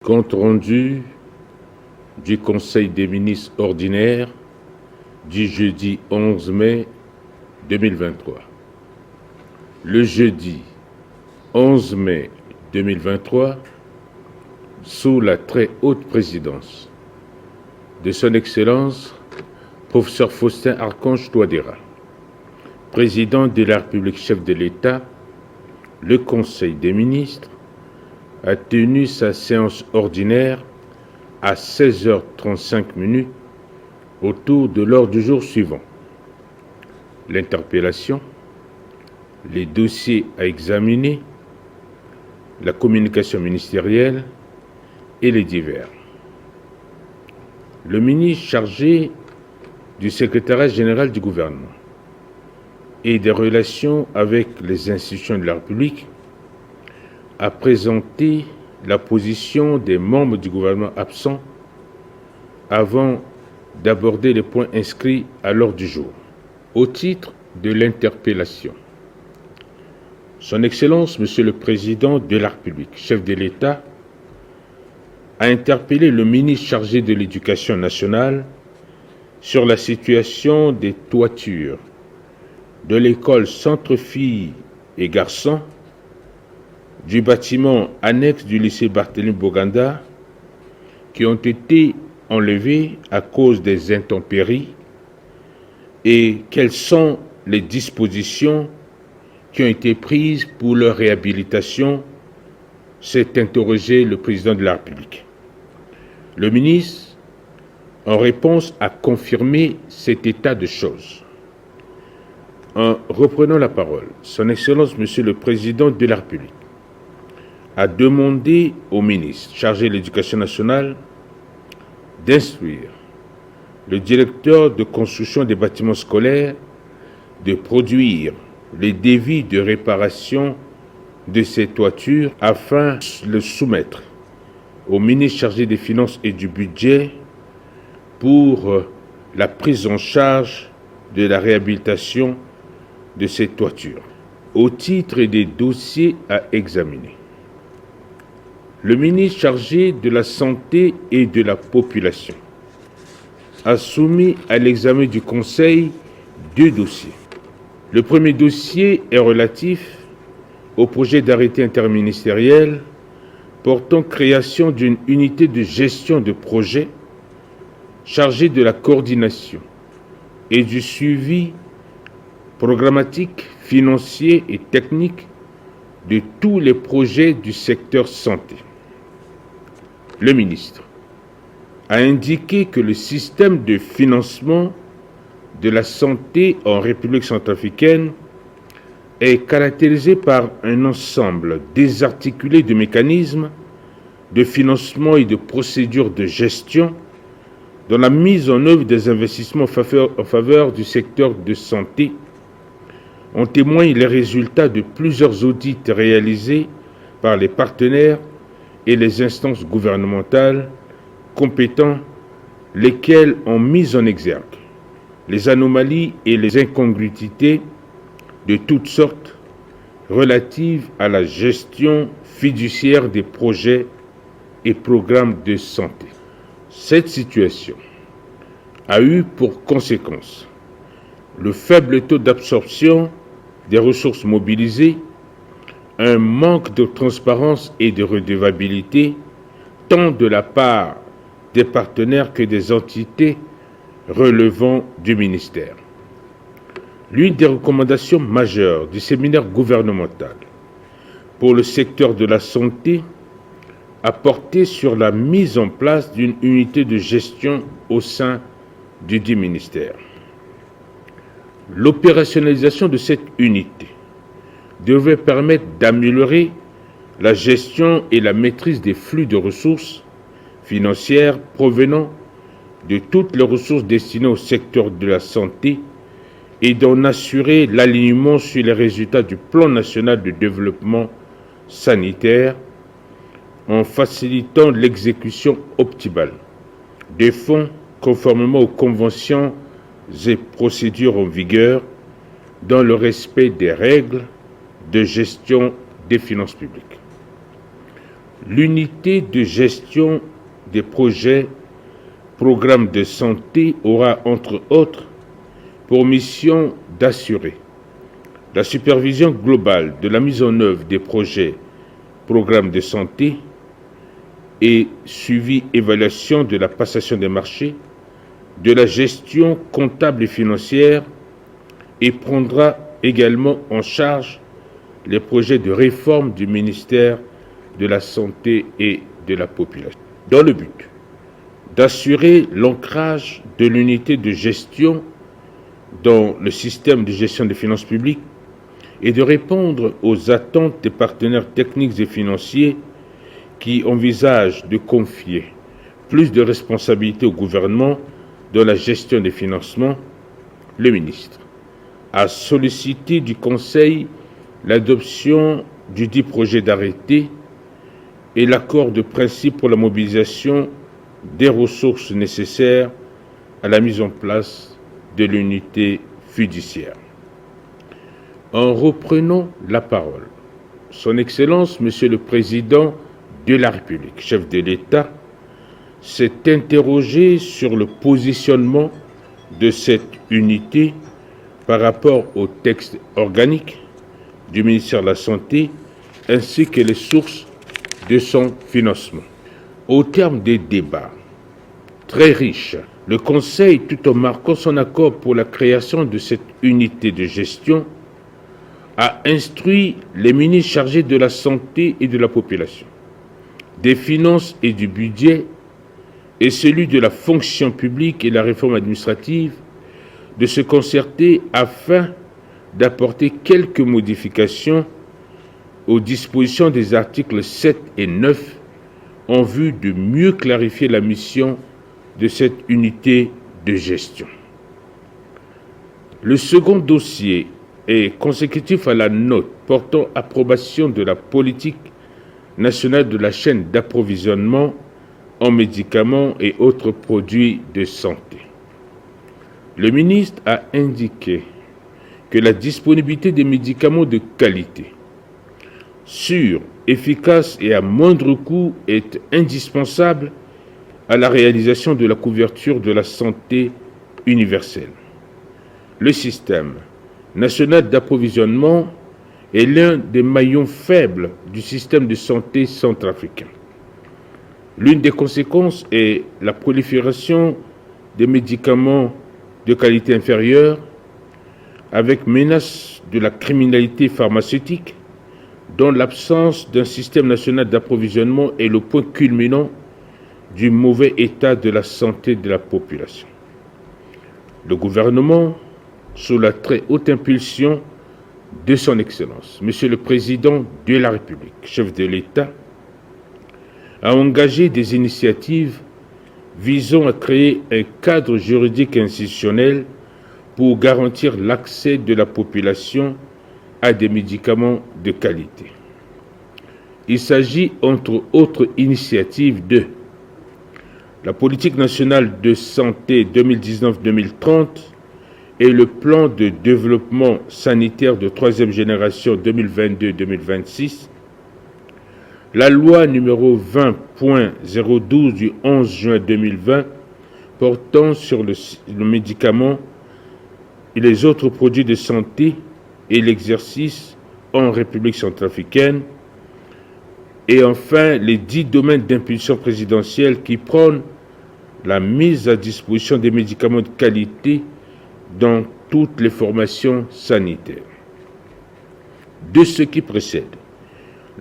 Compte rendu du Conseil des ministres ordinaire du jeudi 11 mai 2023. Le jeudi 11 mai 2023, sous la très haute présidence de son Excellence, professeur Faustin Archange Touadéra, président de la République, chef de l'État, le Conseil des ministres a tenu sa séance ordinaire à 16h35 autour de l'ordre du jour suivant: l'interpellation, les dossiers à examiner, la communication ministérielle et les divers. Le ministre chargé du secrétariat général du gouvernement et des relations avec les institutions de la République a présenté la position des membres du gouvernement absents avant d'aborder les points inscrits à l'ordre du jour. Au titre de l'interpellation, Son Excellence, Monsieur le Président de la République, chef de l'État, a interpellé le ministre chargé de l'Éducation nationale sur la situation des toitures de l'école Centre Filles et Garçons, du bâtiment annexe du lycée Barthélemy Boganda, qui ont été enlevés à cause des intempéries, et quelles sont les dispositions qui ont été prises pour leur réhabilitation, s'est interrogé le président de la République. Le ministre, en réponse, a confirmé cet état de choses. En reprenant la parole, Son Excellence, Monsieur le Président de la République, a demandé au ministre chargé de l'Éducation nationale d'instruire le directeur de construction des bâtiments scolaires de produire les devis de réparation de ces toitures afin de le soumettre au ministre chargé des Finances et du Budget pour la prise en charge de la réhabilitation de ces toitures, au titre des dossiers à examiner. Le ministre chargé de la Santé et de la Population a soumis à l'examen du Conseil 2 dossiers. Le premier dossier est relatif au projet d'arrêté interministériel portant création d'une unité de gestion de projet chargée de la coordination et du suivi programmatique, financier et technique de tous les projets du secteur santé. Le ministre a indiqué que le système de financement de la santé en République centrafricaine est caractérisé par un ensemble désarticulé de mécanismes de financement et de procédures de gestion dans la mise en œuvre des investissements en faveur du secteur de santé. En témoignent les résultats de plusieurs audits réalisés par les partenaires et les instances gouvernementales compétents, lesquels ont mis en exergue les anomalies et les incongruités de toutes sortes relatives à la gestion fiduciaire des projets et programmes de santé. Cette situation a eu pour conséquence le faible taux d'absorption des ressources mobilisées, un manque de transparence et de redevabilité, tant de la part des partenaires que des entités relevant du ministère. L'une des recommandations majeures du séminaire gouvernemental pour le secteur de la santé a porté sur la mise en place d'une unité de gestion au sein du dit ministère. L'opérationnalisation de cette unité devait permettre d'améliorer la gestion et la maîtrise des flux de ressources financières provenant de toutes les ressources destinées au secteur de la santé et d'en assurer l'alignement sur les résultats du plan national de développement sanitaire en facilitant l'exécution optimale des fonds conformément aux conventions et procédures en vigueur dans le respect des règles de gestion des finances publiques. L'unité de gestion des projets, programmes de santé aura entre autres pour mission d'assurer la supervision globale de la mise en œuvre des projets, programmes de santé et suivi évaluation de la passation des marchés, de la gestion comptable et financière et prendra également en charge les projets de réforme du ministère de la Santé et de la Population, dans le but d'assurer l'ancrage de l'unité de gestion dans le système de gestion des finances publiques et de répondre aux attentes des partenaires techniques et financiers qui envisagent de confier plus de responsabilités au gouvernement dans la gestion des financements. Le ministre a sollicité du Conseil l'adoption du dit projet d'arrêté et l'accord de principe pour la mobilisation des ressources nécessaires à la mise en place de l'unité fiduciaire. En reprenant la parole, Son Excellence, Monsieur le Président de la République, chef de l'État, s'est interrogé sur le positionnement de cette unité par rapport au texte organique du ministère de la Santé ainsi que les sources de son financement. Au terme des débats très riches, le Conseil, tout en marquant son accord pour la création de cette unité de gestion, a instruit les ministres chargés de la santé et de la population, des finances et du budget, et celui de la fonction publique et la réforme administrative, de se concerter afin d'apporter quelques modifications aux dispositions des articles 7 et 9 en vue de mieux clarifier la mission de cette unité de gestion. Le second dossier est consécutif à la note portant approbation de la politique nationale de la chaîne d'approvisionnement en médicaments et autres produits de santé. Le ministre a indiqué que la disponibilité des médicaments de qualité, sûrs, efficaces et à moindre coût est indispensable à la réalisation de la couverture de la santé universelle. Le système national d'approvisionnement est l'un des maillons faibles du système de santé centrafricain. L'une des conséquences est la prolifération des médicaments de qualité inférieure, avec menace de la criminalité pharmaceutique, dont l'absence d'un système national d'approvisionnement est le point culminant du mauvais état de la santé de la population. Le gouvernement, sous la très haute impulsion de son Excellence, Monsieur le Président de la République, chef de l'État, a engagé des initiatives visant à créer un cadre juridique et institutionnel pour garantir l'accès de la population à des médicaments de qualité. Il s'agit, entre autres initiatives, de la politique nationale de santé 2019-2030 et le plan de développement sanitaire de troisième génération 2022-2026, la loi numéro 20.012 du 11 juin 2020 portant sur le médicament et les autres produits de santé et l'exercice en République centrafricaine, et enfin les 10 domaines d'impulsion présidentielle qui prônent la mise à disposition des médicaments de qualité dans toutes les formations sanitaires. De ce qui précède,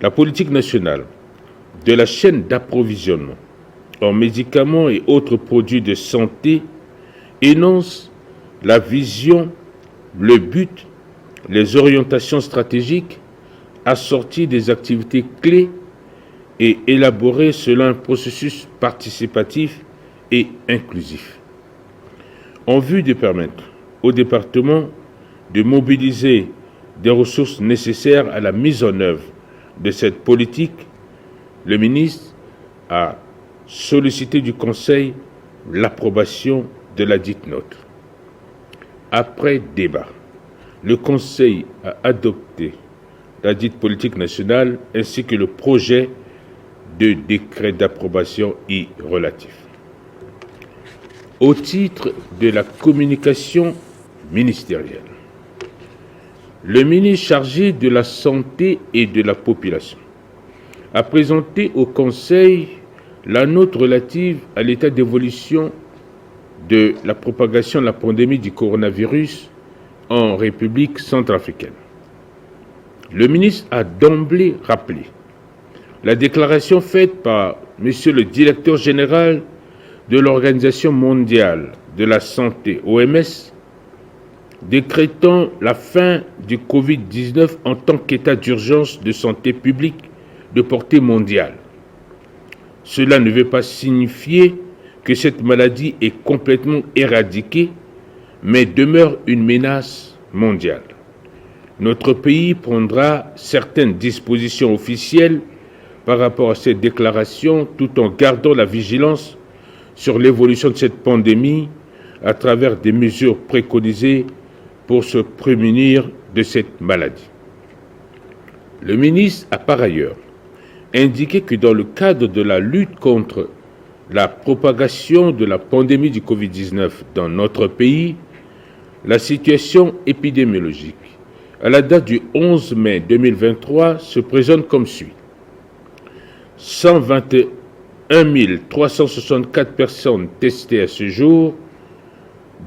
la politique nationale de la chaîne d'approvisionnement en médicaments et autres produits de santé énonce la vision, le but, les orientations stratégiques assorties des activités clés et élaborées selon un processus participatif et inclusif, en vue de permettre au département de mobiliser des ressources nécessaires à la mise en œuvre de cette politique. Le ministre a sollicité du Conseil l'approbation de la dite note. Après débat, le Conseil a adopté la dite politique nationale ainsi que le projet de décrets d'approbation y relatifs. Au titre de la communication ministérielle, le ministre chargé de la Santé et de la Population a présenté au Conseil la note relative à l'état d'évolution de la propagation de la pandémie du coronavirus en République centrafricaine. Le ministre a d'emblée rappelé la déclaration faite par M. le directeur général de l'Organisation mondiale de la santé, OMS, décrétant la fin du Covid-19 en tant qu'état d'urgence de santé publique de portée mondiale. Cela ne veut pas signifier que cette maladie est complètement éradiquée, mais demeure une menace mondiale. Notre pays prendra certaines dispositions officielles par rapport à cette déclaration, tout en gardant la vigilance sur l'évolution de cette pandémie à travers des mesures préconisées pour se prémunir de cette maladie. Le ministre a par ailleurs indiqué que dans le cadre de la lutte contre la propagation de la pandémie du Covid-19 dans notre pays, la situation épidémiologique à la date du 11 mai 2023 se présente comme suit. 121 364 personnes testées à ce jour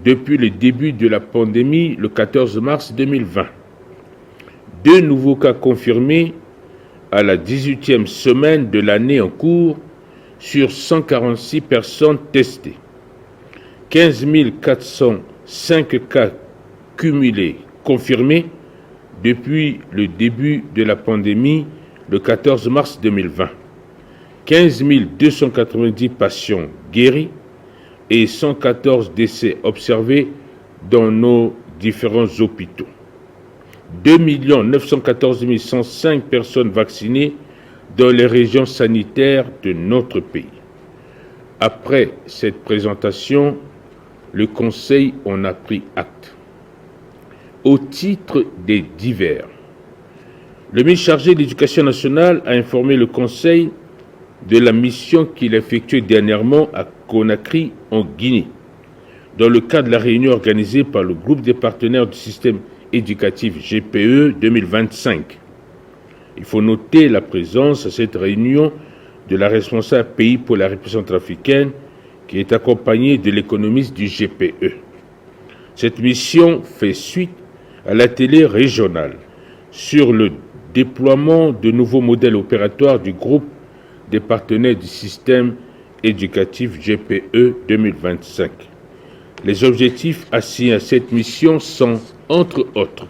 depuis le début de la pandémie le 14 mars 2020. 2 nouveaux cas confirmés à la 18e semaine de l'année en cours sur 146 personnes testées. 15 405 cas cumulés confirmés depuis le début de la pandémie le 14 mars 2020. 15 290 patients guéris et 114 décès observés dans nos différents hôpitaux. 2 914 105 personnes vaccinées dans les régions sanitaires de notre pays. Après cette présentation, le Conseil en a pris acte. Au titre des divers, le ministre chargé de l'Éducation nationale a informé le Conseil de la mission qu'il a effectuée dernièrement à Conakry, en Guinée, dans le cadre de la réunion organisée par le groupe des partenaires du système éducatif GPE 2025. Il faut noter la présence à cette réunion de la responsable pays pour la République centrafricaine, qui est accompagnée de l'économiste du GPE. Cette mission fait suite à l'atelier régional sur le déploiement de nouveaux modèles opératoires du groupe des partenaires du système éducatif GPE 2025. Les objectifs assignés à cette mission sont, entre autres,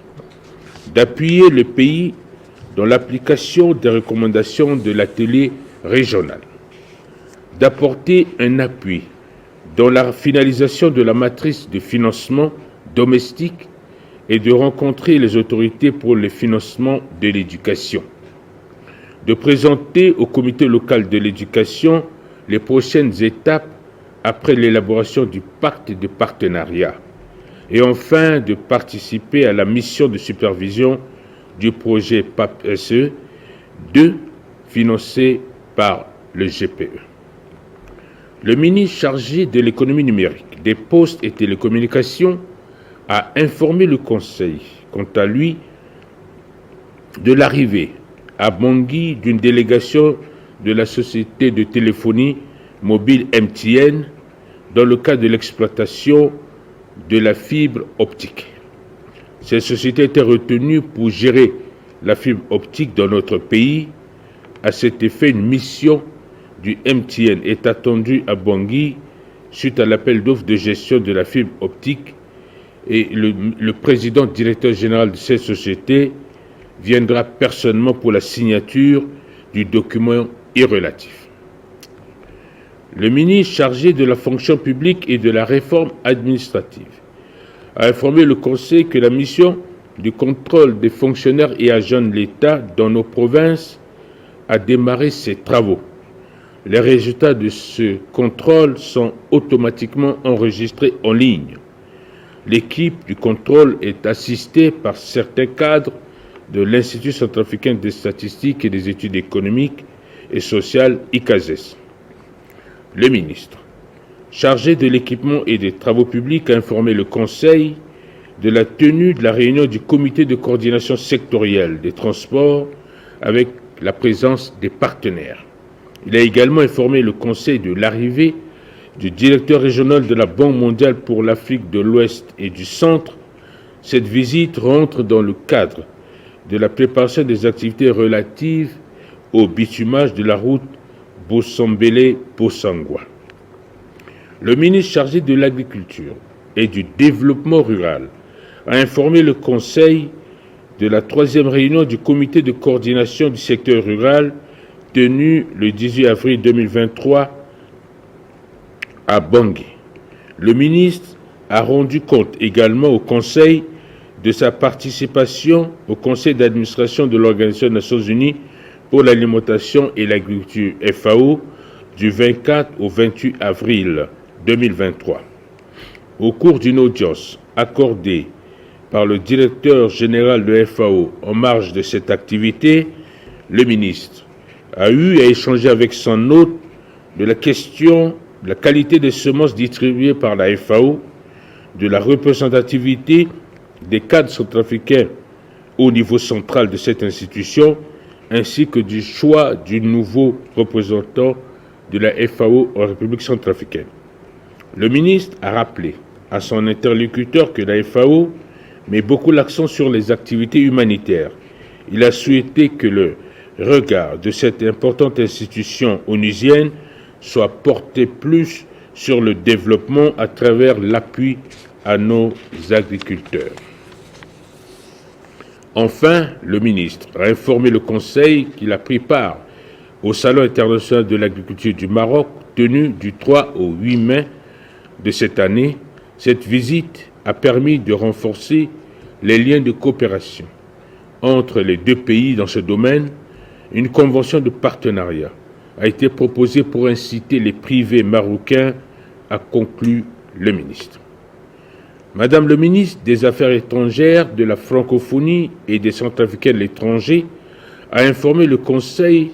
d'appuyer le pays dans l'application des recommandations de l'atelier régional, d'apporter un appui dans la finalisation de la matrice de financement domestique et de rencontrer les autorités pour le financement de l'éducation, de présenter au comité local de l'éducation les prochaines étapes après l'élaboration du pacte de partenariat et enfin de participer à la mission de supervision du projet PAP-SE 2 financé par le GPE. Le ministre chargé de l'économie numérique, des postes et télécommunications a informé le Conseil, quant à lui, de l'arrivée à Bangui d'une délégation de la société de téléphonie mobile MTN dans le cadre de l'exploitation de la fibre optique. Cette société était retenue pour gérer la fibre optique dans notre pays. À cet effet, une mission du MTN est attendue à Bangui suite à l'appel d'offres de gestion de la fibre optique et le président directeur général de cette société viendra personnellement pour la signature du document y relatif. Le ministre chargé de la fonction publique et de la réforme administrative a informé le Conseil que la mission du contrôle des fonctionnaires et agents de l'État dans nos provinces a démarré ses travaux. Les résultats de ce contrôle sont automatiquement enregistrés en ligne. L'équipe du contrôle est assistée par certains cadres de l'Institut centrafricain des statistiques et des études économiques et sociale ICASES. Le ministre, chargé de l'équipement et des travaux publics, a informé le Conseil de la tenue de la réunion du comité de coordination sectorielle des transports avec la présence des partenaires. Il a également informé le Conseil de l'arrivée du directeur régional de la Banque mondiale pour l'Afrique de l'Ouest et du Centre. Cette visite rentre dans le cadre de la préparation des activités relatives au bitumage de la route Bossambélé-Bossangwa. Le ministre chargé de l'Agriculture et du Développement rural a informé le Conseil de la 3e réunion du comité de coordination du secteur rural tenue le 18 avril 2023 à Bangui. Le ministre a rendu compte également au Conseil de sa participation au Conseil d'administration de l'Organisation des Nations Unies pour l'alimentation et l'agriculture FAO du 24 au 28 avril 2023. Au cours d'une audience accordée par le directeur général de FAO en marge de cette activité, le ministre a eu à échanger avec son hôte de la question de la qualité des semences distribuées par la FAO, de la représentativité des cadres centrafricains au niveau central de cette institution, ainsi que du choix du nouveau représentant de la FAO en République centrafricaine. Le ministre a rappelé à son interlocuteur que la FAO met beaucoup l'accent sur les activités humanitaires. Il a souhaité que le regard de cette importante institution onusienne soit porté plus sur le développement à travers l'appui à nos agriculteurs. Enfin, le ministre a informé le Conseil qu'il a pris part au Salon international de l'agriculture du Maroc, tenu du 3 au 8 mai de cette année. Cette visite a permis de renforcer les liens de coopération entre les deux pays dans ce domaine. Une convention de partenariat a été proposée pour inciter les privés marocains, a conclu le ministre. Madame le ministre des Affaires étrangères, de la francophonie et des Centrafricains de l'étranger a informé le Conseil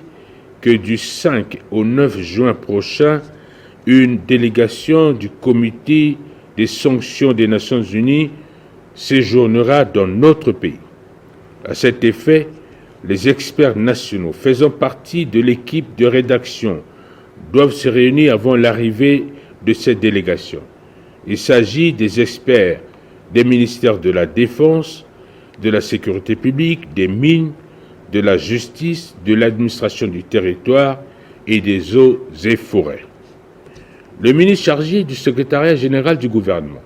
que du 5 au 9 juin prochain, une délégation du Comité des sanctions des Nations Unies séjournera dans notre pays. À cet effet, les experts nationaux faisant partie de l'équipe de rédaction doivent se réunir avant l'arrivée de cette délégation. Il s'agit des experts des ministères de la Défense, de la Sécurité publique, des Mines, de la Justice, de l'administration du territoire et des eaux et forêts. Le ministre chargé du secrétariat général du gouvernement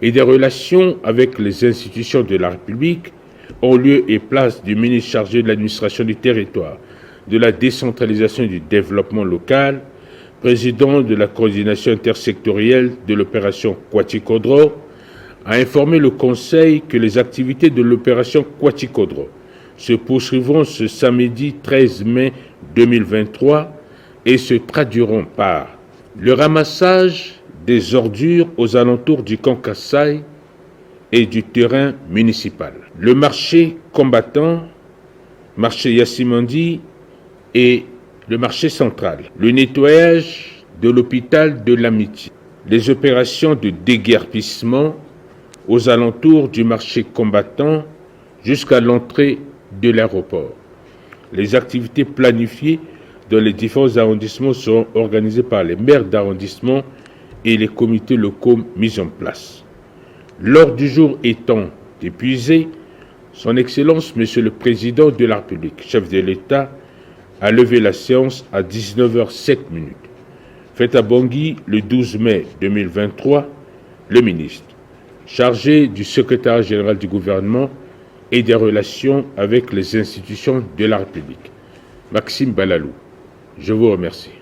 et des relations avec les institutions de la République, en lieu et place du ministre chargé de l'administration du territoire, de la décentralisation et du développement local, président de la coordination intersectorielle de l'opération Kwatikoudro, a informé le Conseil que les activités de l'opération Kwatikoudro se poursuivront ce samedi 13 mai 2023 et se traduiront par le ramassage des ordures aux alentours du camp Kassai et du terrain municipal, le marché combattant, marché Yassimandi et le marché central, le nettoyage de l'hôpital de l'Amitié, les opérations de déguerpissement aux alentours du marché combattant jusqu'à l'entrée de l'aéroport. Les activités planifiées dans les différents arrondissements seront organisées par les maires d'arrondissement et les comités locaux mis en place. L'ordre du jour étant épuisé, Son Excellence, Monsieur le Président de la République, chef de l'État, a levé la séance à 19h07. Fait à Bangui le 12 mai 2023, le ministre, chargé du secrétariat général du gouvernement et des relations avec les institutions de la République, Maxime Balalou. Je vous remercie.